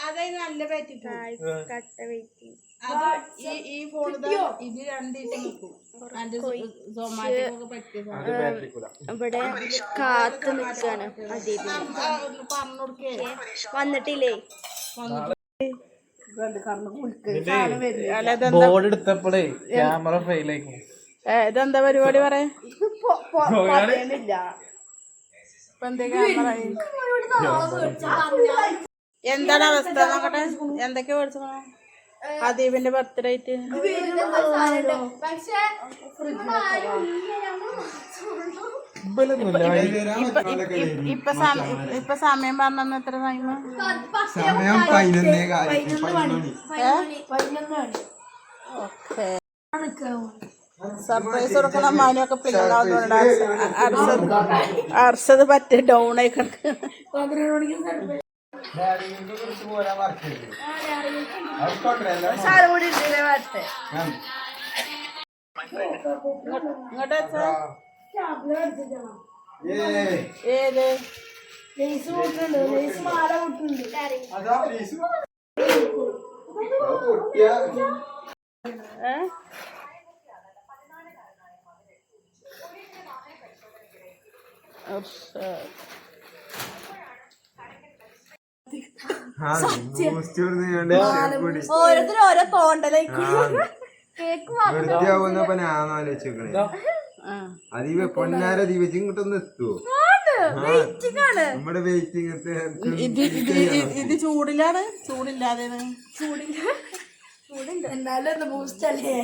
അതായത് നല്ല കട്ട വെയിറ്റിംഗ് ഈ ഫോൺ ഇത് രണ്ടീസം നിൽക്കും. ഇവിടെ കാത്തു നിൽക്കാണ് വന്നിട്ടില്ലേ? ബോർഡ് എടുത്തപ്പോഴേ ക്യാമറ ഫെയിലായി. ഇതെന്താ പരിപാടി പറയാ? എന്താണ് അവസ്ഥ നോക്കട്ടെ. എന്തൊക്കെ മേടിച്ചോ? അദീപിന്റെ ബർത്ത്ഡേ ആയിട്ട് ഇപ്പൊ സമയം പറഞ്ഞ എത്ര സമയം? ഓക്കെ. സർപ്രൈസ് കൊടുക്കണം. മാനൊക്കെ പിള്ളേരാവുന്നതുകൊണ്ട് അർഷത് പറ്റ ഡൗൺ ആയി കിടക്കുക. ഏത് ഓരോരുത്തരും ഓരോ തോണ്ടലേക്ക് അതീവ പൊന്നാര ദീപച്ച് ഇങ്ങോട്ടൊന്ന് എത്തുവോ? നമ്മുടെ വെയിറ്റിംഗ്. ഇത് ചൂടിലാണ്. ചൂടില്ലാതെ ചൂടുണ്ട് എന്നാലും ബൂസ്റ്റ് അല്ലേ?